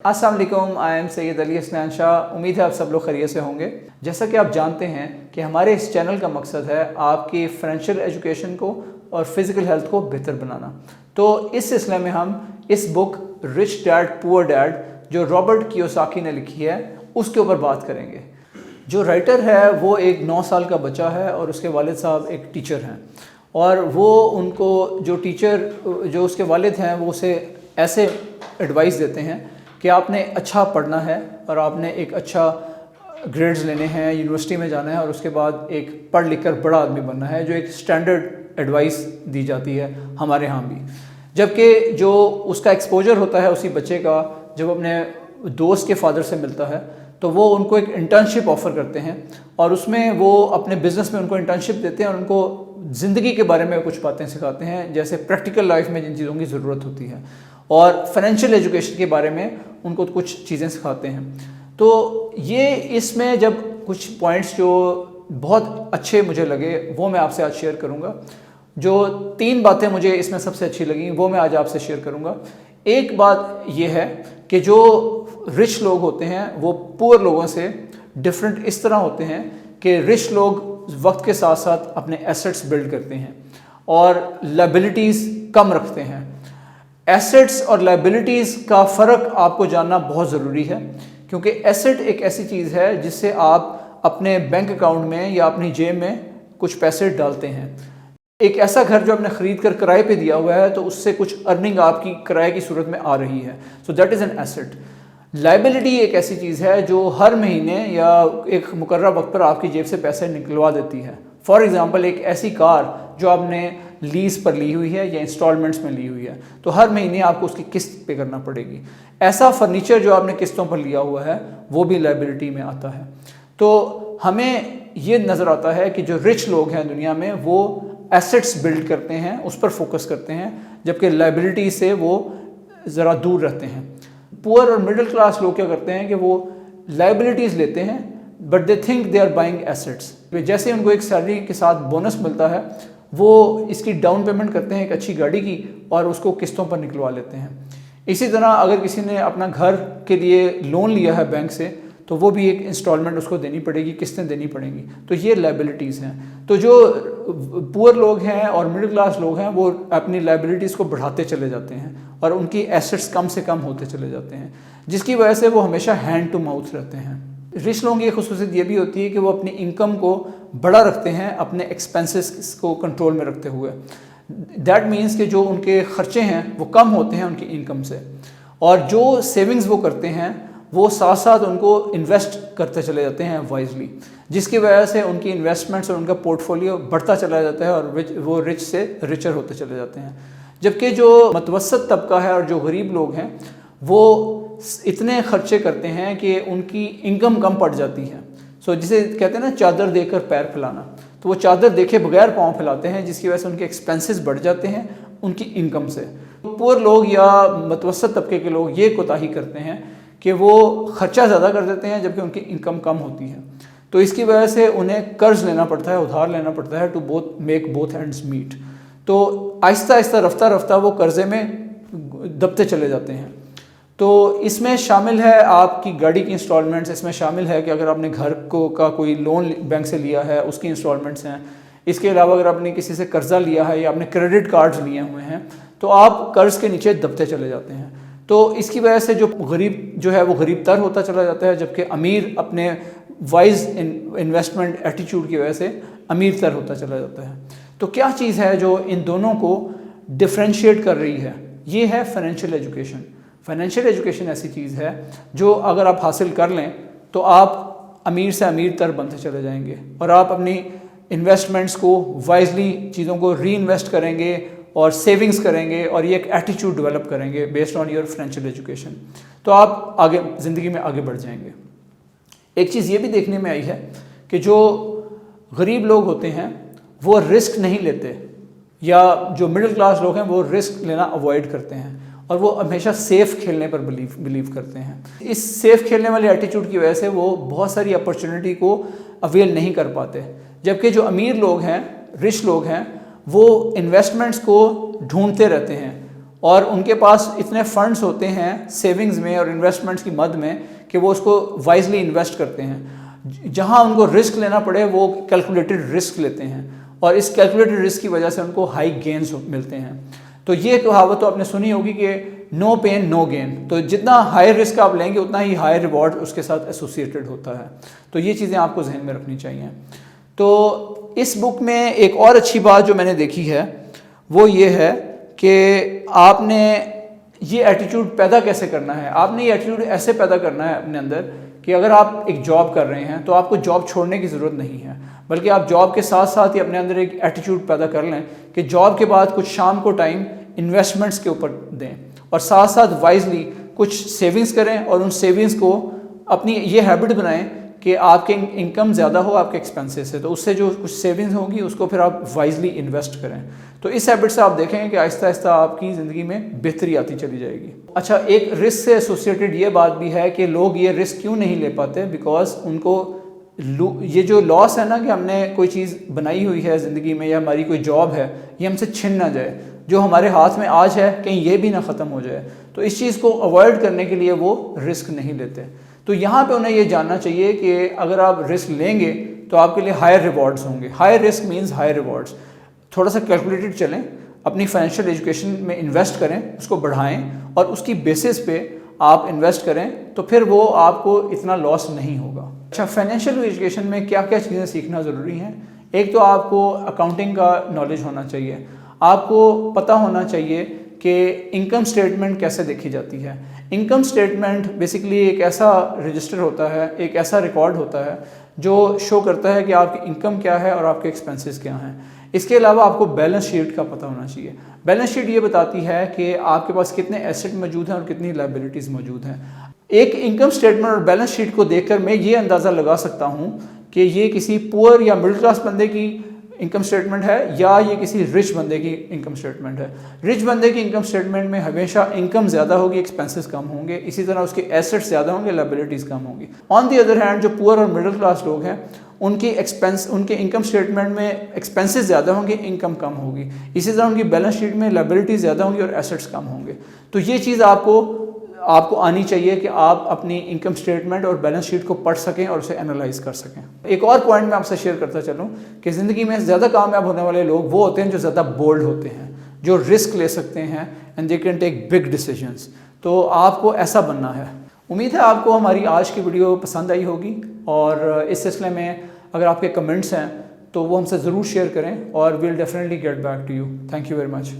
अस्सलाम वालेकुम, I am Syed Ali Hasnain Shah. उम्मीद है आप सब लोग खैरियत से होंगे। जैसा कि आप जानते हैं कि हमारे इस चैनल का मकसद है आपकी फाइनेंशियल एजुकेशन को और फिज़िकल हेल्थ को बेहतर बनाना। तो इस सिलसिले में हम इस book rich dad poor dad जो रॉबर्ट कियोसाकी ने लिखी है उसके ऊपर बात करेंगे। जो राइटर है वो एक 9 साल का बच्चा है और उसके वालिद साहब एक टीचर हैं, और वो उनको जो उसके वालिद हैं वो उसे ऐसे एडवाइस देते हैं कि आपने अच्छा पढ़ना है और आपने एक अच्छा ग्रेड्स लेने हैं, यूनिवर्सिटी में जाना है और उसके बाद एक पढ़ लिख कर बड़ा आदमी बनना है, जो एक स्टैंडर्ड एडवाइस दी जाती है हमारे यहाँ भी। जबकि जो उसका एक्सपोजर होता है उसी बच्चे का, जब अपने दोस्त के फादर से मिलता है तो वो उनको एक इंटर्नशिप ऑफ़र करते हैं और उसमें वो अपने बिज़नेस में उनको इंटर्नशिप देते हैं और उनको ज़िंदगी के बारे में कुछ बातें सिखाते हैं, जैसे प्रैक्टिकल लाइफ में जिन चीज़ों की ज़रूरत होती है, और फाइनेंशियल एजुकेशन के बारे में उनको कुछ चीज़ें सिखाते हैं। तो ये इसमें जब कुछ पॉइंट्स जो बहुत अच्छे मुझे लगे वो मैं आपसे आज शेयर करूँगा। जो 3 बातें मुझे इसमें सबसे अच्छी लगी वो मैं आज आपसे शेयर करूँगा। एक बात ये है कि जो रिच लोग होते हैं वो पुअर लोगों से डिफरेंट इस तरह होते हैं कि रिच लोग वक्त के साथ साथ अपने एसेट्स बिल्ड करते हैं और लायबिलिटीज़ कम रखते हैं। एसेट्स और लायबिलिटीज़ का फ़र्क आपको जानना बहुत ज़रूरी है, क्योंकि एसेट एक ऐसी चीज़ है जिससे आप अपने बैंक अकाउंट में या अपनी जेब में कुछ पैसे डालते हैं। एक ऐसा घर जो आपने ख़रीद कर किराए पे दिया हुआ है तो उससे कुछ अर्निंग आपकी किराए की सूरत में आ रही है, so that is an asset. Liability एक ऐसी चीज़ है जो हर महीने या एक मुकर्रर वक्त पर आपकी जेब से पैसे निकलवा देती है। फॉर एग्ज़ाम्पल, एक ऐसी कार जो आपने लीज़ पर ली हुई है या इंस्टॉलमेंट्स में ली हुई है तो हर महीने आपको उसकी किस्त पे करना पड़ेगी। ऐसा फर्नीचर जो आपने किस्तों पर लिया हुआ है वो भी लायबिलिटी में आता है। तो हमें ये नज़र आता है कि जो रिच लोग हैं दुनिया में वो एसेट्स बिल्ड करते हैं, उस पर फोकस करते हैं, जबकि लायबिलिटी से वो ज़रा दूर रहते हैं। पुअर और मिडिल क्लास लोग क्या करते हैं कि वो लायबिलिटीज़ लेते हैं but they think they are buying assets. जैसे उनको एक सैलरी के साथ बोनस मिलता है वो इसकी डाउन पेमेंट करते हैं एक अच्छी गाड़ी की और उसको किस्तों पर निकलवा लेते हैं। इसी तरह अगर किसी ने अपना घर के लिए लोन लिया है बैंक से तो वो भी एक इंस्टॉलमेंट उसको देनी पड़ेगी, किस्तें देनी पड़ेंगी। तो ये लायबिलिटीज़ हैं। तो जो पुअर लोग हैं और मिडिल क्लास लोग हैं वो अपनी लायबिलिटीज़ को बढ़ाते चले जाते हैं और उनकी एसेट्स कम से कम होते चले जाते हैं, जिसकी वजह से वो हमेशा हैंड टू माउथ रहते हैं। रिच लोगों की खुसूसियत ये भी होती है कि वो अपनी इनकम को बड़ा रखते हैं अपने एक्सपेंसेस को कंट्रोल में रखते हुए। दैट मीन्स कि जो उनके ख़र्चे हैं वो कम होते हैं उनकी इनकम से, और जो सेविंग्स वो करते हैं वो साथ साथ उनको इन्वेस्ट करते चले जाते हैं वाइजली, जिसकी वजह से उनकी इन्वेस्टमेंट्स और उनका पोर्टफोलियो बढ़ता चला जाता है और वो रिच से रिचर होते चले जाते हैं। जबकि जो मतवसत तबका है और जो गरीब लोग हैं वो इतने खर्चे करते हैं कि उनकी इनकम कम पड़ जाती है। सो जिसे कहते हैं ना चादर देकर पैर फैलाना, तो वो चादर देखे बगैर पाँव फैलाते हैं, जिसकी वजह से उनके एक्सपेंसेस बढ़ जाते हैं उनकी इनकम से। पुअर लोग या मतवसत तबके के लोग ये कोताही करते हैं कि वो ख़र्चा ज़्यादा कर देते हैं जबकि उनकी इनकम कम होती है। तो इसकी वजह से उन्हें कर्ज़ लेना पड़ता है, उधार लेना पड़ता है to make both ends meet. तो आहिस्ता आहिस्ता रफ्ता रफ्ता वो कर्ज़े में दबते चले जाते हैं। तो इसमें शामिल है आपकी गाड़ी की इंस्टॉलमेंट्स, इसमें शामिल है कि अगर आपने घर का कोई लोन बैंक से लिया है उसकी इंस्टॉलमेंट्स हैं। इसके अलावा अगर आपने किसी से कर्ज़ा लिया है या आपने क्रेडिट कार्ड्स लिए हुए हैं तो आप कर्ज़ के नीचे दबते चले जाते हैं। तो इसकी वजह से जो गरीब जो है वो गरीब तर होता चला जाता है, जबकि अमीर अपने वाइज इन्वेस्टमेंट एटीट्यूड की वजह से अमीर तर होता चला जाता है। तो क्या चीज़ है जो इन दोनों को डिफ्रेंशिएट कर रही है? ये है फाइनेंशियल एजुकेशन। फाइनेंशियल एजुकेशन ऐसी चीज़ है जो अगर आप हासिल कर लें तो आप अमीर से अमीर तर बनते चले जाएंगे और आप अपनी इन्वेस्टमेंट्स को वाइजली चीज़ों को री इन्वेस्ट करेंगे और सेविंग्स करेंगे और ये एक एटीट्यूड डेवलप करेंगे based on your financial education. तो आप आगे ज़िंदगी में आगे बढ़ जाएंगे। एक चीज़ ये भी देखने में आई है कि जो गरीब लोग होते हैं वो रिस्क नहीं लेते, या जो मिडिल क्लास लोग हैं वो रिस्क लेना अवॉइड करते हैं और वो हमेशा सेफ़ खेलने पर बिलीव करते हैं। इस सेफ़ खेलने वाले एटीट्यूड की वजह से वो बहुत सारी अपॉर्चुनिटी को अवेल नहीं कर पाते, जबकि जो अमीर लोग हैं, रिच लोग हैं, वो इन्वेस्टमेंट्स को ढूंढते रहते हैं اور ان کے پاس اتنے فنڈز ہوتے ہیں سیونگز میں اور انویسٹمنٹس کی مد میں کہ وہ اس کو وائزلی انویسٹ کرتے ہیں. جہاں ان کو رسک لینا پڑے وہ کیلکولیٹڈ رسک لیتے ہیں اور اس کیلکولیٹڈ رسک کی وجہ سے ان کو ہائی گینز ملتے ہیں. تو یہ کہاوت تو آپ نے سنی ہوگی کہ نو پین نو گین. تو جتنا ہائی رسک آپ لیں گے اتنا ہی ہائی ریوارڈ اس کے ساتھ ایسوسیٹڈ ہوتا ہے. تو یہ چیزیں آپ کو ذہن میں رکھنی چاہیے. تو اس بک میں ایک اور اچھی بات جو میں نے دیکھی ہے وہ یہ ہے کہ آپ نے یہ ایٹیٹیوڈ پیدا کیسے کرنا ہے. آپ نے یہ ایٹیٹیوڈ ایسے پیدا کرنا ہے اپنے اندر کہ اگر آپ ایک جاب کر رہے ہیں تو آپ کو جاب چھوڑنے کی ضرورت نہیں ہے، بلکہ آپ جاب کے ساتھ ساتھ ہی اپنے اندر ایک ایٹیٹیوڈ پیدا کر لیں کہ جاب کے بعد کچھ شام کو ٹائم انویسٹمنٹس کے اوپر دیں اور ساتھ ساتھ وائزلی کچھ سیونگز کریں اور ان سیونگز کو اپنی یہ ہیبٹ بنائیں کہ آپ کے انکم زیادہ ہو آپ کے ایکسپینسز سے، تو اس سے جو کچھ سیونگز ہوگی اس کو پھر آپ وائزلی انویسٹ کریں. تو اس ہیبٹ سے آپ دیکھیں کہ آہستہ آہستہ آپ کی زندگی میں بہتری آتی چلی جائے گی. اچھا، ایک رسک سے ایسوسیٹڈ یہ بات بھی ہے کہ لوگ یہ رسک کیوں نہیں لے پاتے، بیکاز ان کو یہ جو لاس ہے نا کہ ہم نے کوئی چیز بنائی ہوئی ہے زندگی میں یا ہماری کوئی جاب ہے یہ ہم سے چھن نہ جائے، جو ہمارے ہاتھ میں آج ہے کہیں یہ بھی نہ ختم ہو جائے، تو اس چیز کو اوائڈ کرنے کے لیے وہ رسک نہیں لیتے. تو یہاں پہ انہیں یہ جاننا چاہیے کہ اگر آپ رسک لیں گے تو آپ کے لیے ہائر ریوارڈز ہوں گے. High risk means high rewards. تھوڑا سا کیلکولیٹڈ چلیں، اپنی فائنینشیل ایجوکیشن میں انویسٹ کریں، اس کو بڑھائیں اور اس کی بیسس پہ آپ انویسٹ کریں تو پھر وہ آپ کو اتنا لاس نہیں ہوگا. اچھا، فائنینشیل ایجوکیشن میں کیا کیا چیزیں سیکھنا ضروری ہیں. ایک تو آپ کو اکاؤنٹنگ کا نالج ہونا چاہیے. آپ کو پتہ ہونا چاہیے کہ انکم سٹیٹمنٹ کیسے دیکھی جاتی ہے. انکم سٹیٹمنٹ بیسیکلی ایک ایسا رجسٹر ہوتا ہے، ایک ایسا ریکارڈ ہوتا ہے جو شو کرتا ہے کہ آپ کی انکم کیا ہے اور آپ کے ایکسپنسز کیا ہیں. اس کے علاوہ آپ کو بیلنس شیٹ کا پتہ ہونا چاہیے. بیلنس شیٹ یہ بتاتی ہے کہ آپ کے پاس کتنے ایسٹ موجود ہیں اور کتنی لائبلٹیز موجود ہیں. ایک انکم سٹیٹمنٹ اور بیلنس شیٹ کو دیکھ کر میں یہ اندازہ لگا سکتا ہوں کہ یہ کسی پور یا مڈل کلاس بندے کی انکم سٹیٹمنٹ ہے یا یہ کسی رچ بندے کی انکم سٹیٹمنٹ ہے. رچ بندے کی انکم سٹیٹمنٹ میں ہمیشہ انکم زیادہ ہوگی، ایکسپنسز کم ہوں گے، اسی طرح اس کے ایسٹس زیادہ ہوں گے، لائبلٹیز کم ہوں گی. آن دی ادر ہینڈ جو پور اور مڈل کلاس لوگ ہیں ان کی ان کے انکم سٹیٹمنٹ میں ایکسپنسز زیادہ ہوں گے، انکم کم ہوگی. اسی طرح ان کی بیلنس شیٹ میں لائبلٹیز زیادہ ہوں گی اور ایسٹس کم ہوں گے. تو یہ چیز آپ کو آنی چاہیے کہ آپ اپنی انکم سٹیٹمنٹ اور بیلنس شیٹ کو پڑھ سکیں اور اسے انالائز کر سکیں. ایک اور پوائنٹ میں آپ سے شیئر کرتا چلوں کہ زندگی میں زیادہ کامیاب ہونے والے لوگ وہ ہوتے ہیں جو زیادہ بولڈ ہوتے ہیں، جو رسک لے سکتے ہیں and they can take big decisions. تو آپ کو ایسا بننا ہے. امید ہے آپ کو ہماری آج کی ویڈیو پسند آئی ہوگی اور اس سلسلے میں اگر آپ کے کمنٹس ہیں تو وہ ہم سے ضرور شیئر کریں اور we'll definitely get back to you. Thank you very much.